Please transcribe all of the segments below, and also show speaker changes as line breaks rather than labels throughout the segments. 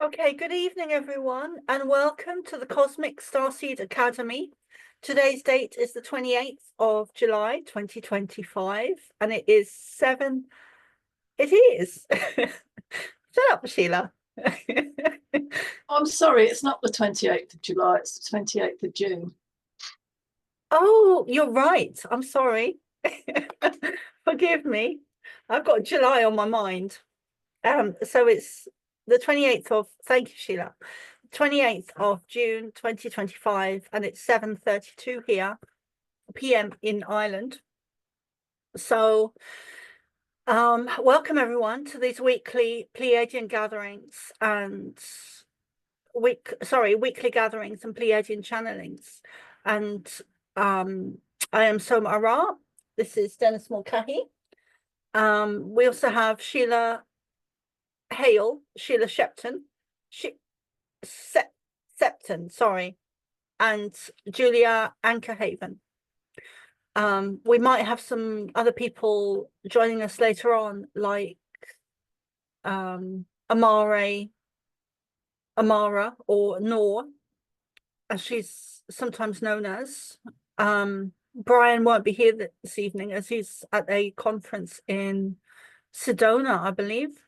Okay, good evening, everyone, and welcome to the Cosmic Starseed Academy. Today's date is the 28th of July, 2025, and it is 7. It is. Shut up, Sheila.
I'm sorry, it's not the 28th of July, it's the 28th of June.
Oh, you're right. I'm sorry. Forgive me. I've got July on my mind. So it's the 28th of, thank you, Sheila. 28th of June 2025, and it's 7:32 here PM in Ireland. So welcome everyone to these weekly Pleiadian gatherings and weekly gatherings and Pleiadian channelings. And I am Soma Ara. This is Dennis Mulcahy. We also have Sheila Hale, Sheila Shepton, Septon, sorry, and Julia Ankerhaven. We might have some other people joining us later on, like Amara or Nor, as she's sometimes known as. Brian won't be here this evening as he's at a conference in Sedona, I believe.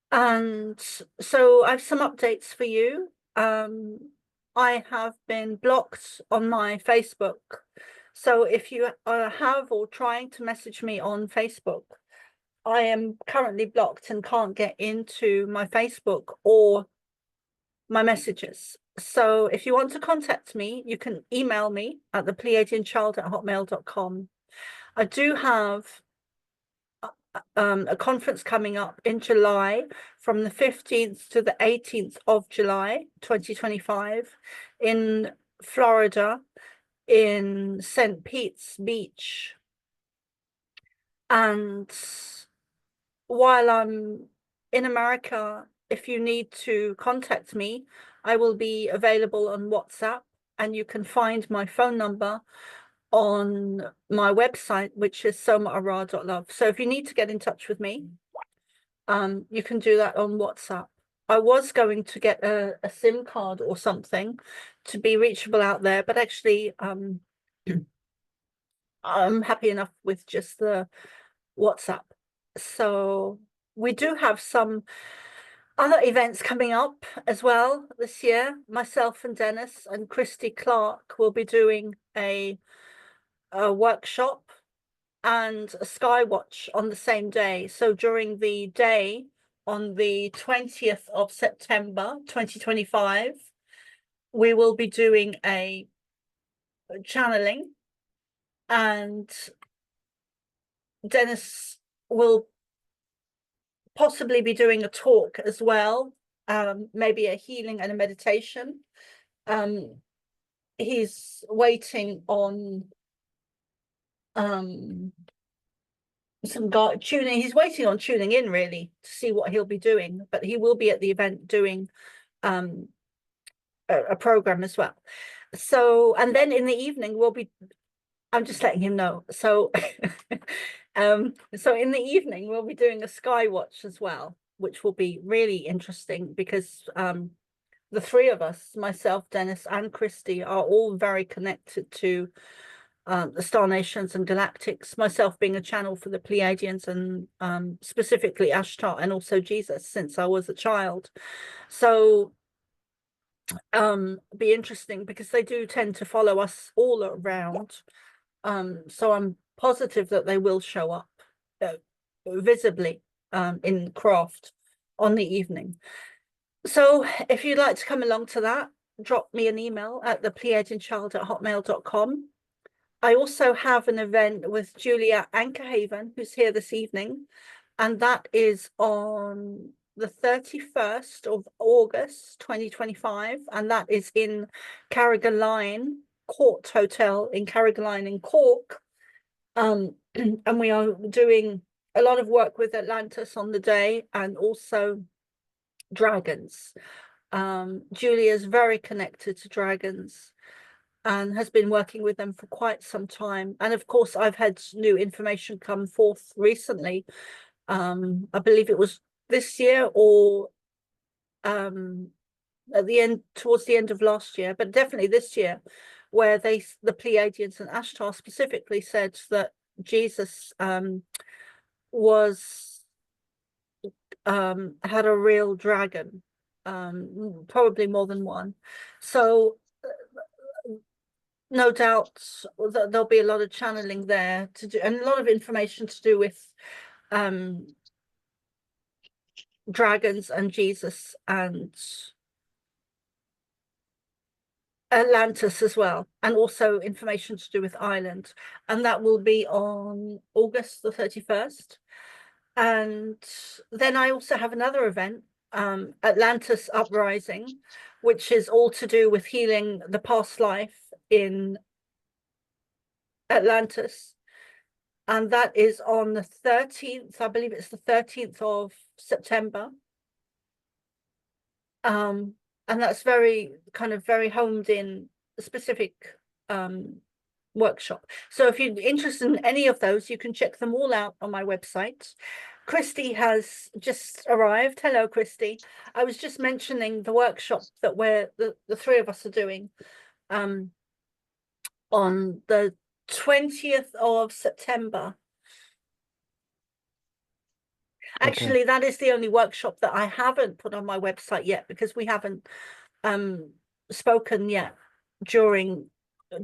And so I have some updates for you. I have been blocked on my Facebook. So if you have or trying to message me on Facebook, I am currently blocked and can't get into my Facebook or my messages. So if you want to contact me, you can email me at thepleiadianchild@hotmail.com. I do have a conference coming up in July from the 15th to the 18th of July 2025 in Florida, in St. Pete's Beach. And while I'm in America, if you need to contact me, I will be available on WhatsApp, and you can find my phone number on my website, which is somaara.love. So if you need to get in touch with me, you can do that on WhatsApp. I was going to get a SIM card or something to be reachable out there, but actually I'm happy enough with just the WhatsApp. So we do have some other events coming up as well this year. Myself and Dennis and Christy Clark will be doing a workshop and a sky watch on the same day. So during the day on the 20th of September 2025, we will be doing a channeling, and Dennis will possibly be doing a talk as well, maybe a healing and a meditation. He's waiting on some guy tuning. He's waiting on tuning in really to see what he'll be doing, but he will be at the event doing a program as well. So, and then in the evening we'll be, I'm just letting him know. So so in the evening we'll be doing a sky watch as well, which will be really interesting because the three of us, myself, Dennis, and Christy, are all very connected to the star nations and galactics, myself being a channel for the Pleiadians and specifically Ashtar and also Jesus since I was a child. So be interesting because they do tend to follow us all around. So I'm positive that they will show up visibly in craft on the evening. So if you'd like to come along to that, drop me an email at thepleiadianchild@hotmail.com. I also have an event with Julia Ankerhaven, who's here this evening, and that is on the 31st of August 2025, and that is in Carrigaline Court Hotel in Carrigaline in Cork. And we are doing a lot of work with Atlantis on the day and also dragons. Julia is very connected to dragons and has been working with them for quite some time. And of course, I've had new information come forth recently. I believe it was this year or at the end, towards the end of last year, but definitely this year, where the Pleiadians and Ashtar specifically said that Jesus was had a real dragon, probably more than one. So no doubt that there'll be a lot of channeling there to do, and a lot of information to do with dragons and Jesus and Atlantis as well, and also information to do with Ireland. And that will be on August the 31st. And then I also have another event, Atlantis Uprising, which is all to do with healing the past life in Atlantis. And that is on the 13th, I believe it's the 13th of September. And that's very honed in specific workshop. So if you're interested in any of those, you can check them all out on my website. Christy has just arrived. Hello, Christy. I was just mentioning the workshop that the three of us are doing on the 20th of September. Actually, that is the only workshop that I haven't put on my website yet, because we haven't spoken yet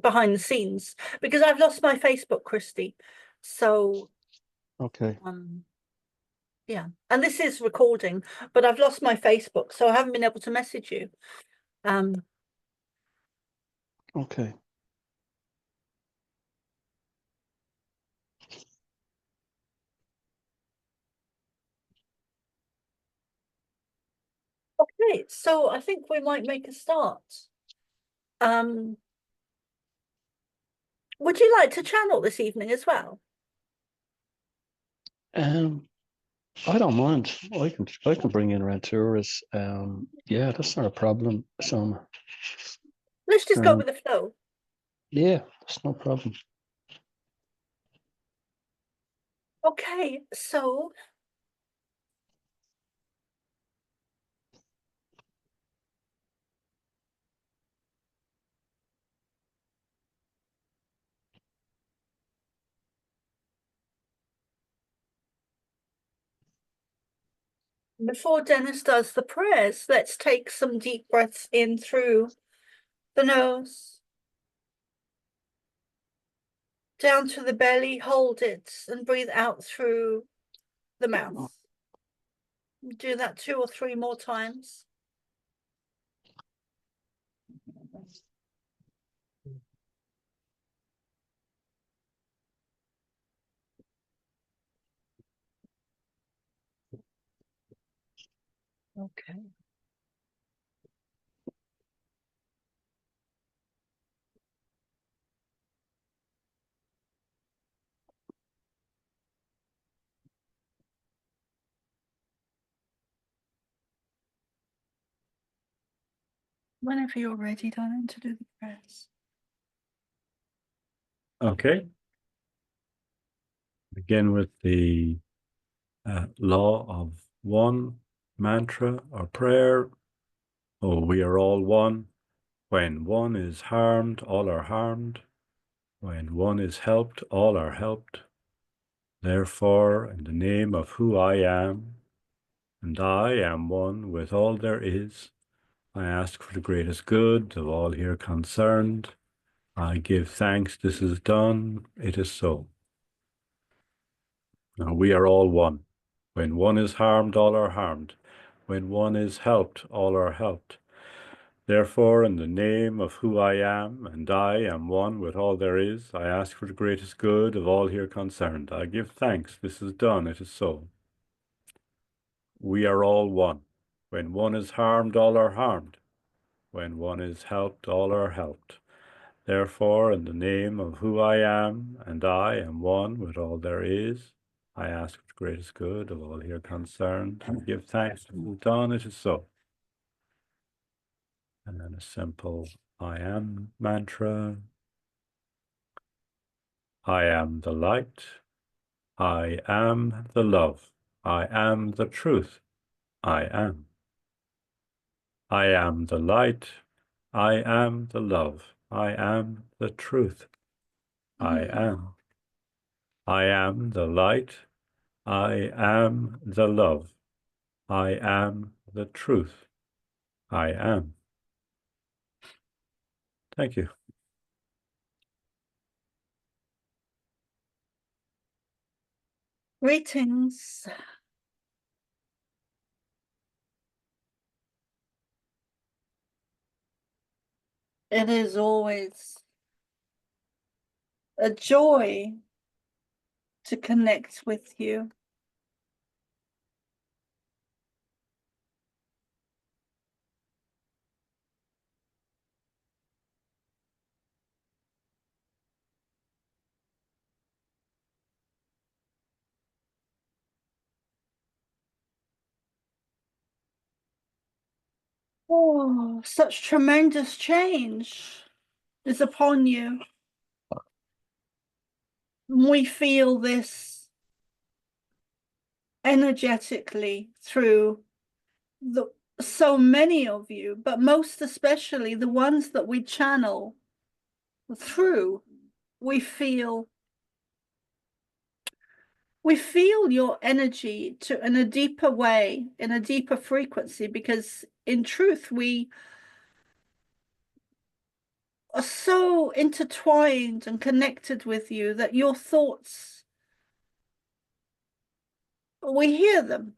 behind the scenes, because I've lost my Facebook, Christy. So yeah, and this is recording, but I've lost my Facebook, so I haven't been able to message you.
Okay.
Okay, so I think we might make a start. Would you like to channel this evening as well?
I don't mind. I can bring in Ranturas. Yeah, that's not a problem.
Let's just go with the flow.
Yeah, that's no problem.
Okay, so before Dennis does the prayers, let's take some deep breaths in through the nose, down to the belly, hold it, and breathe out through the mouth. Do that 2 or 3 more times. Okay. Whenever you're ready, darling, to do the prayers.
Okay. Begin with the law of one mantra or prayer. Oh, we are all one. When one is harmed, all are harmed. When one is helped, all are helped. Therefore, in the name of who I am, and I am one with all there is, I ask for the greatest good of all here concerned. I give thanks this is done, it is so. Now we are all one. When one is harmed, all are harmed. When one is helped, all are helped. Therefore, in the name of who I am, and I am one with all there is, I ask for the greatest good of all here concerned. I give thanks this is done, it is so. We are all one. When one is harmed, all are harmed. When one is helped, all are helped. Therefore, in the name of who I am, and I am one with all there is, I ask for the greatest good of all here concerned, and give thanks it is done, it is so. And then a simple I am mantra. I am the light. I am the love. I am the truth. I am. I am the light. I am the love. I am the truth. I am. I am the light. I am the love. I am the truth. I am. Thank you.
Greetings. It is always a joy to connect with you. Oh, such tremendous change is upon you. We feel this energetically through so many of you, but most especially the ones that we channel through. We feel your energy in a deeper way, in a deeper frequency, because in truth we are so intertwined and connected with you that your thoughts, we hear them,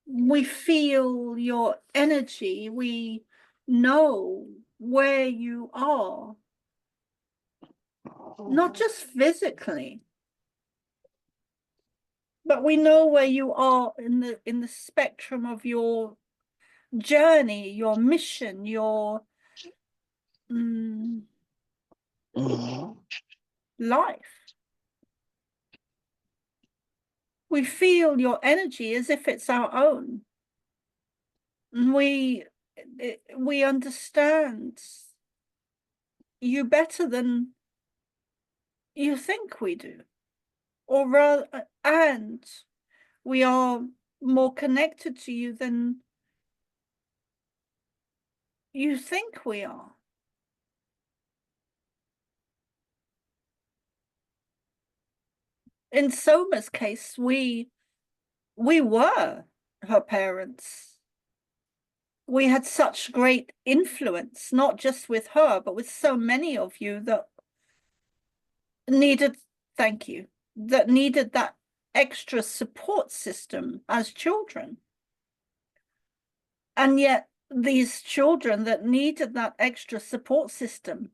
we feel your energy, we know where you are, not just physically, but we know where you are in the spectrum of your journey, your mission, your life. We feel your energy as if it's our own. And we understand you better than you think we do, or rather, and we are more connected to you than you think we are. In Soma's case, we were her parents. We had such great influence, not just with her, but with so many of you that needed, thank you, that needed that extra support system as children. And yet these children that needed that extra support system,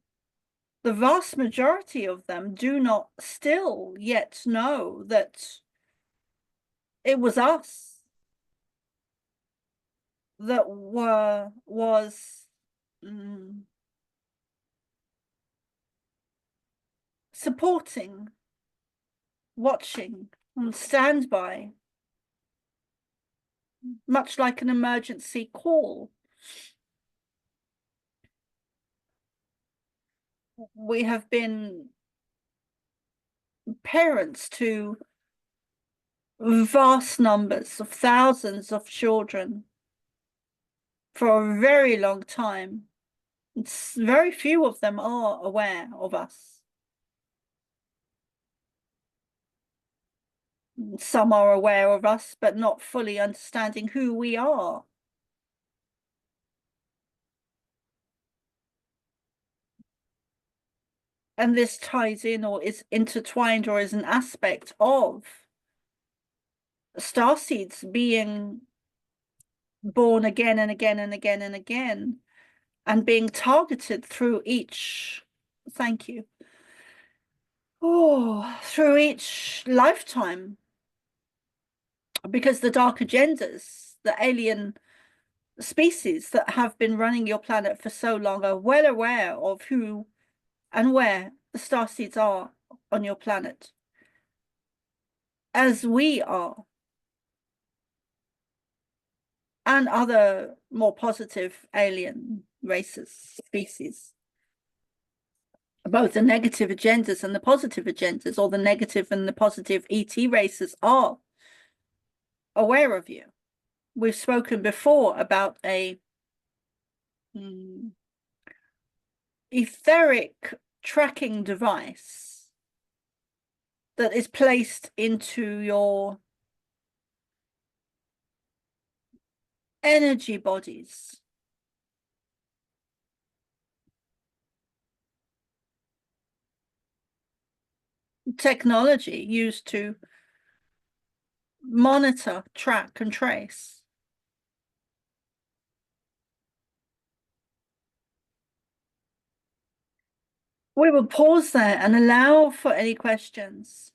the vast majority of them do not still yet know that it was us that was supporting, watching, on standby, much like an emergency call. We have been parents to vast numbers of thousands of children for a very long time. Very few of them are aware of us. Some are aware of us, but not fully understanding who we are. And this ties in or is intertwined or is an aspect of starseeds being born again and again and again and again, and being targeted through each, thank you, through each lifetime. Because the dark agendas, the alien species that have been running your planet for so long are well aware of who and where the starseeds are on your planet, as we are, and other more positive alien races, species. Both the negative agendas and the positive agendas, or the negative and the positive ET races, are aware of you. We've spoken before about a etheric tracking device that is placed into your energy bodies. Technology used to monitor, track, and trace. We will pause there and allow for any questions.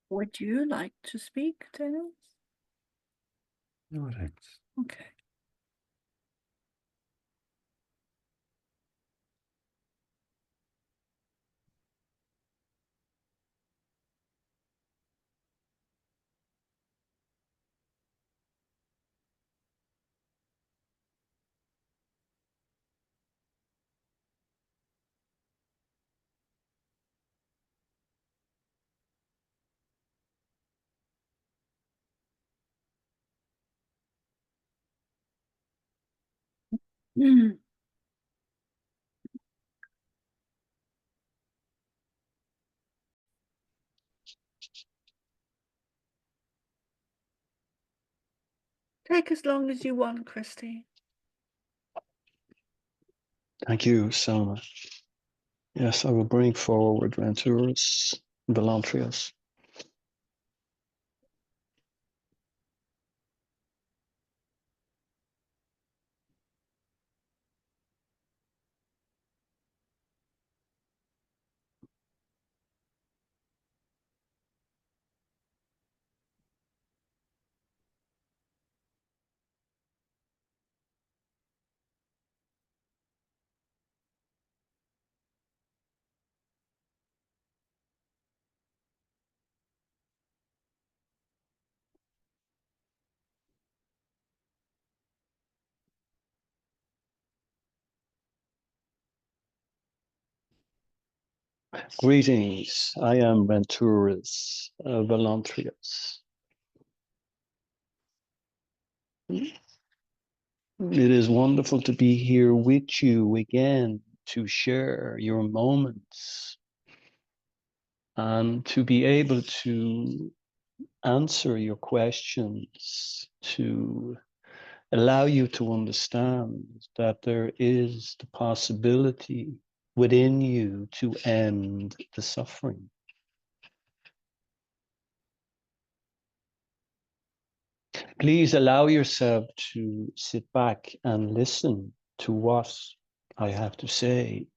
Would you like to speak, Dennis?
No, thanks.
Okay. Take as long as you want, Christy.
Thank you so much. Yes, I will bring forward Venturus Belantrius. Greetings, I am Venturus Belantrius. It is wonderful to be here with you again to share your moments and to be able to answer your questions, to allow you to understand that there is the possibility within you to end the suffering. Please allow yourself to sit back and listen to what I have to say.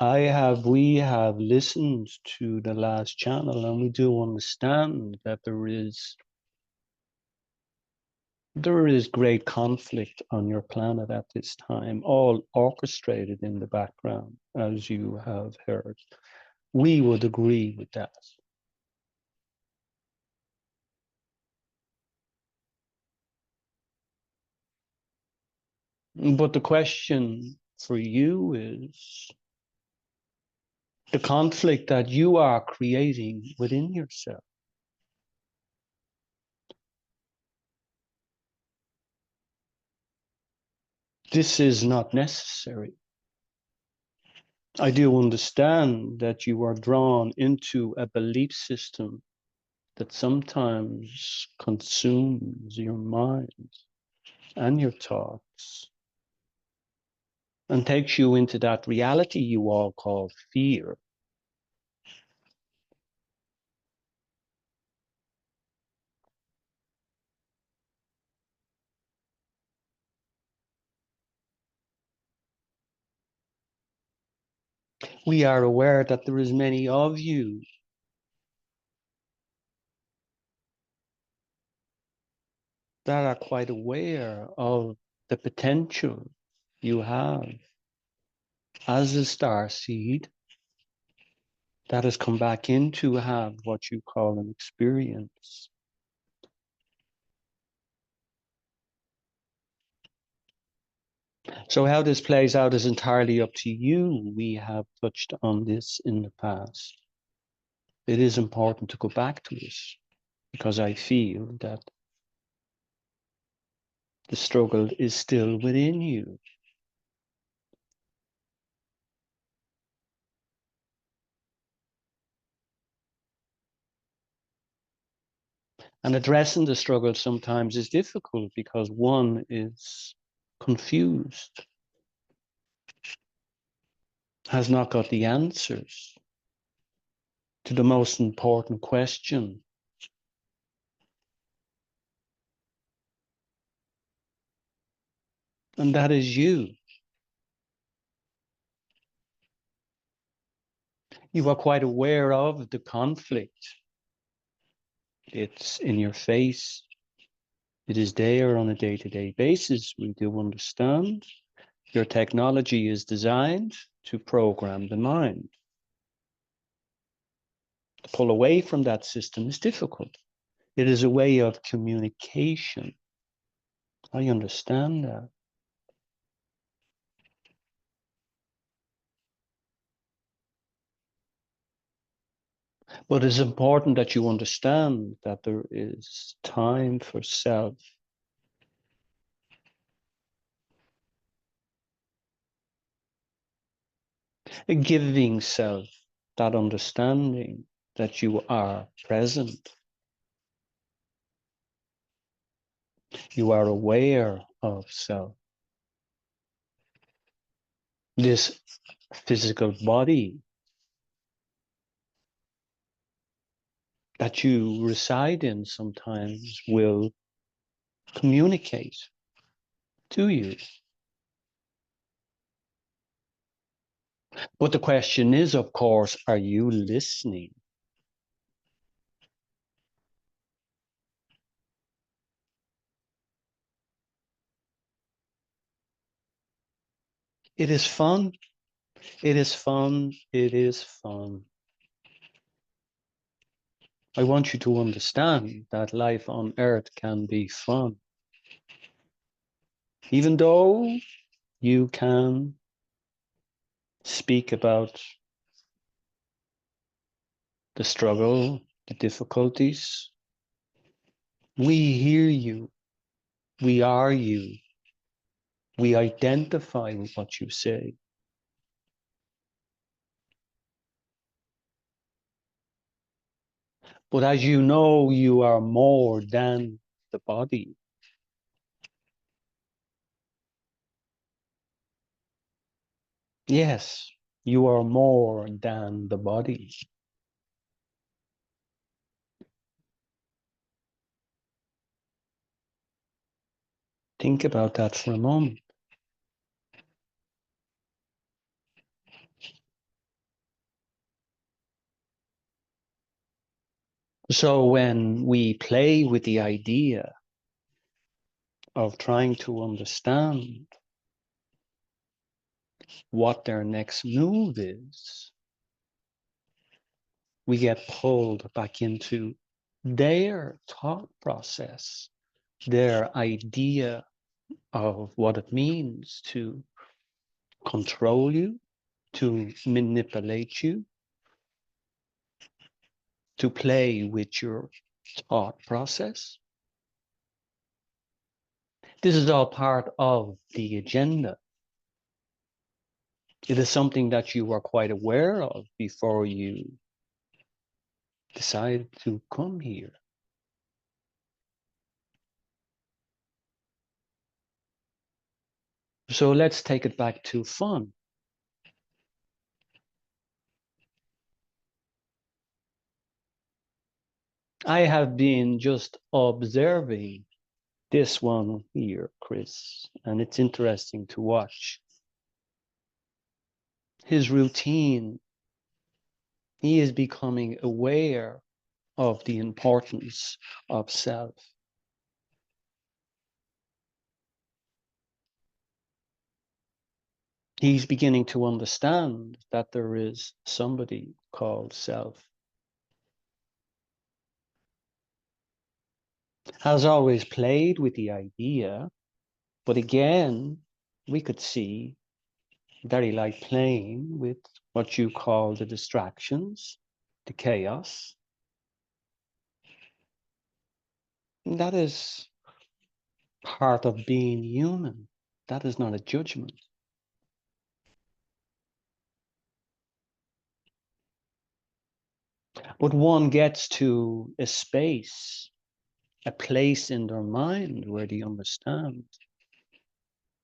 We have listened to the last channel, and we do understand that there is great conflict on your planet at this time, all orchestrated in the background, as you have heard. We would agree with that. But the question for you is the conflict that you are creating within yourself. This is not necessary. I do understand that you are drawn into a belief system that sometimes consumes your mind and your thoughts and takes you into that reality you all call fear. We are aware that there is many of you that are quite aware of the potential you have as a star seed that has come back in to have what you call an experience. So how this plays out is entirely up to you. We have touched on this in the past. It is important to go back to it because I feel that the struggle is still within you. And addressing the struggle sometimes is difficult because one is confused, has not got the answers to the most important question. And that is you. You are quite aware of the conflict. It's in your face. It is there on a day-to-day basis. We do understand your technology is designed to program the mind. To pull away from that system is difficult. It is a way of communication. I understand that. But it's important that you understand that there is time for self. A giving self, that understanding that you are present. You are aware of self. This physical body that you reside in sometimes will communicate to you. But the question is, of course, are you listening? It is fun. It is fun. It is fun. I want you to understand that life on Earth can be fun. Even though you can speak about the struggle, the difficulties, we hear you. We are you. We identify with what you say. But as you know, you are more than the body. Yes, you are more than the body. Think about that for a moment. So when we play with the idea of trying to understand what their next move is, we get pulled back into their thought process, their idea of what it means to control you, to manipulate you, to play with your thought process. This is all part of the agenda. It is something that you are quite aware of before you decide to come here. So let's take it back to fun. I have been just observing this one here, Chris, and it's interesting to watch. His routine, he is becoming aware of the importance of self. He's beginning to understand that there is somebody called self. Has always played with the idea, but again, we could see that he liked playing with what you call the distractions, the chaos. And that is part of being human. That is not a judgment. But one gets to a space, a place in their mind where they understand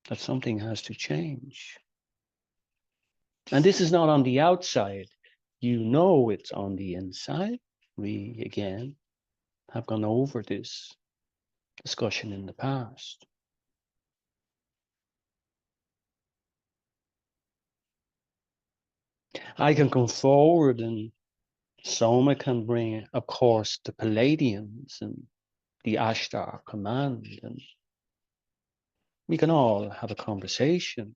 that something has to change. And this is not on the outside. You know it's on the inside. We, again, have gone over this discussion in the past. I can come forward and Soma can bring, of course, the Pleiadians and the Ashtar command, and we can all have a conversation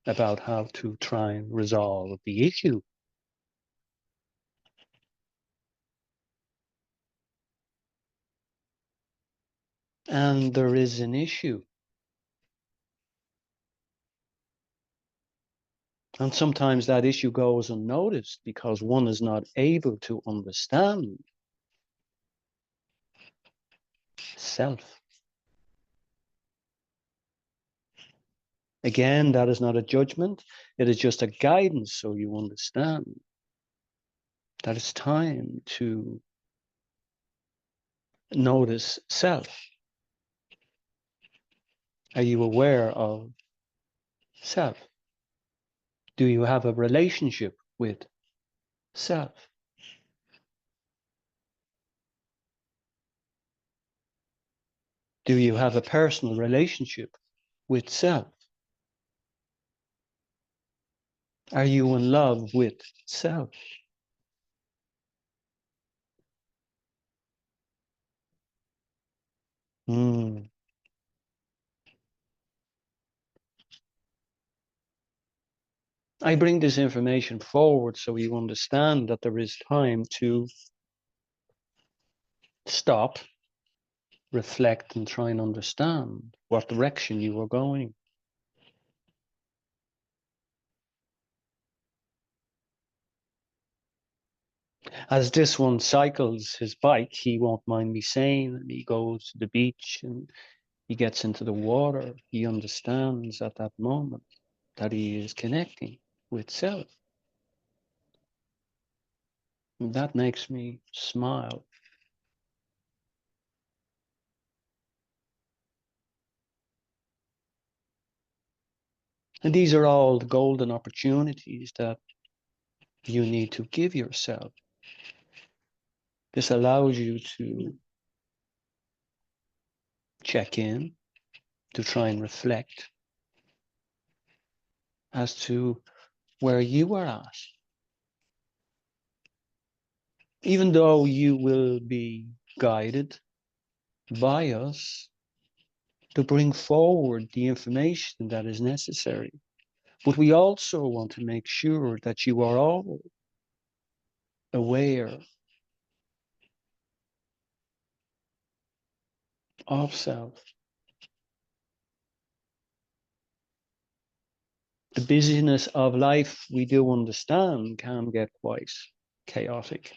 about how to try and resolve the issue. And there is an issue. And sometimes that issue goes unnoticed because one is not able to understand self. Again, that is not a judgment. It is just a guidance so you understand that it's time to notice self. Are you aware of self? Do you have a relationship with self? Do you have a personal relationship with self? Are you in love with self? I bring this information forward so you understand that there is time to stop, reflect, and try and understand what direction you are going. As this one cycles his bike, he won't mind me saying, and he goes to the beach and he gets into the water. He understands at that moment that he is connecting with self. And that makes me smile. And these are all the golden opportunities that you need to give yourself. This allows you to check in, to try and reflect as to where you are at. Even though you will be guided by us to bring forward the information that is necessary. But we also want to make sure that you are all aware of self. The busyness of life, we do understand, can get quite chaotic.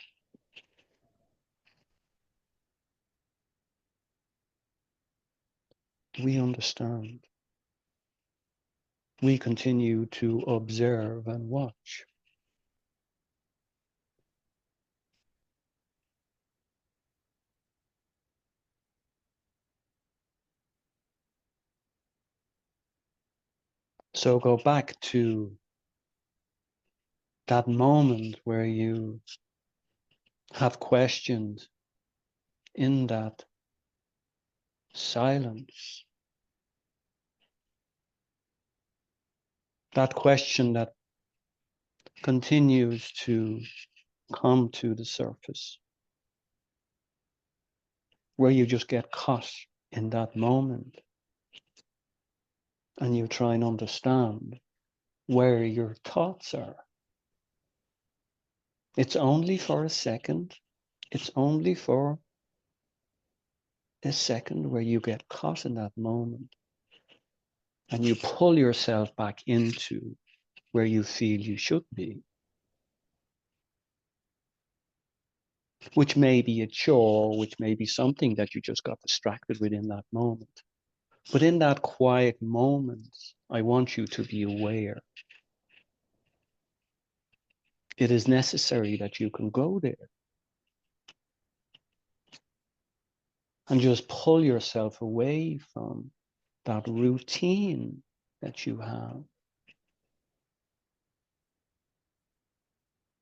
We understand. We continue to observe and watch. So go back to that moment where you have questioned in that silence. That question that continues to come to the surface, where you just get caught in that moment and you try and understand where your thoughts are. It's only for a second. It's only for a second where you get caught in that moment and you pull yourself back into where you feel you should be, which may be a chore, which may be something that you just got distracted with in that moment. But in that quiet moment, I want you to be aware. It is necessary that you can go there and just pull yourself away from that routine that you have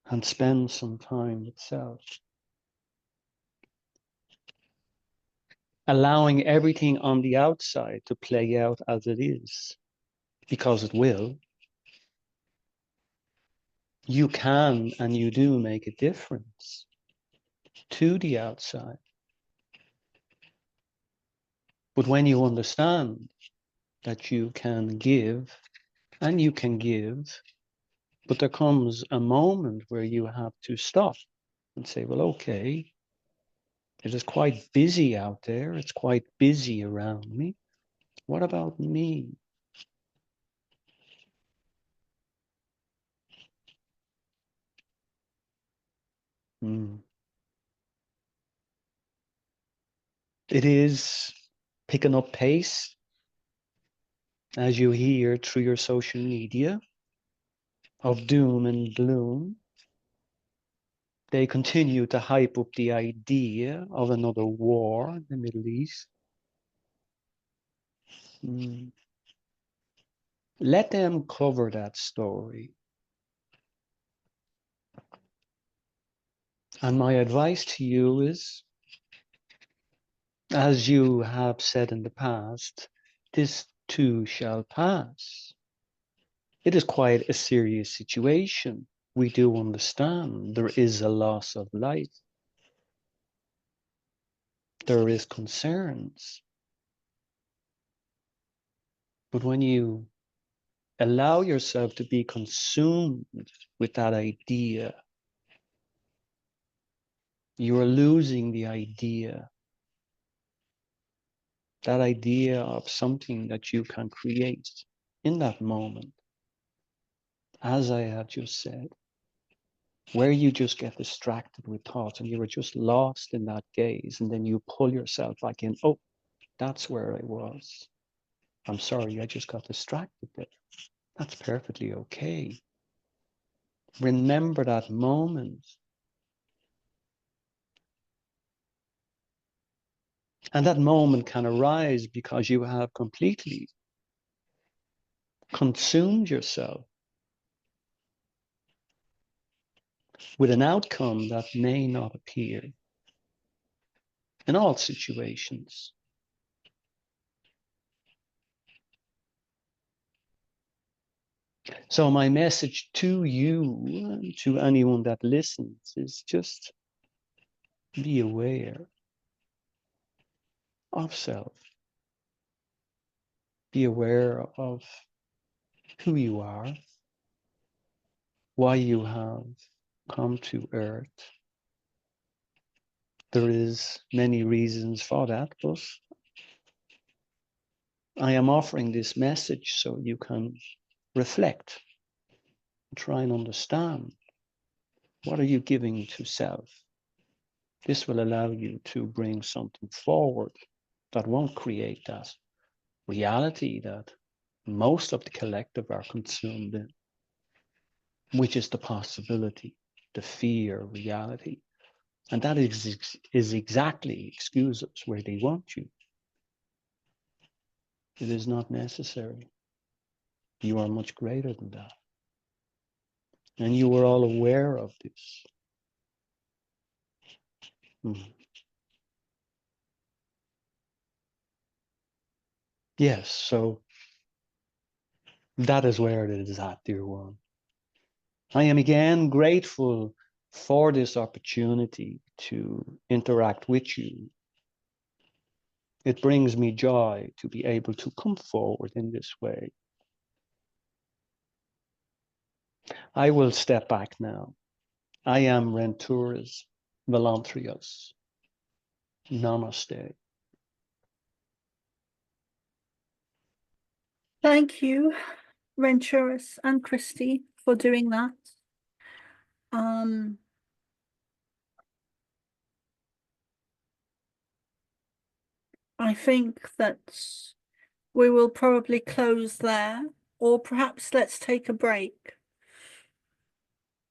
and spend some time with self. Allowing everything on the outside to play out as it is, because it will. You can and you do make a difference to the outside. But when you understand that you can give and you can give, but there comes a moment where you have to stop and say, well, okay, it is quite busy out there. It's quite busy around me. What about me? It is picking up pace as you hear through your social media of doom and gloom. They continue to hype up the idea of another war in the Middle East. Let them cover that story. And my advice to you is, as you have said in the past, this too shall pass. It is quite a serious situation. We do understand there is a loss of life. There is concerns. But when you allow yourself to be consumed with that idea, you are losing the idea. That idea of something that you can create in that moment, as I have just said, where you just get distracted with thoughts and you are just lost in that gaze, and then you pull yourself back in. Oh, that's where I was. I'm sorry, I just got distracted there. That's perfectly okay. Remember that moment. And that moment can arise because you have completely consumed yourself with an outcome that may not appear in all situations. So my message to you, and to anyone that listens, is just be aware of self. Be aware of who you are, why you have come to Earth. There is many reasons for that, but I am offering this message so you can reflect, try and understand, what are you giving to self? This will allow you to bring something forward that won't create that reality that most of the collective are consumed in, which is the possibility, the fear reality. And that is exactly, excuse us, where they want you. It is not necessary. You are much greater than that. And you are all aware of this. Yes, so that is where it is at, dear one. I am again grateful for this opportunity to interact with you. It brings me joy to be able to come forward in this way. I will step back now. I am Renturus Volantrius. Namaste.
Thank you, Renturus and Christy, for doing that. I think that we will probably close there, or perhaps let's take a break.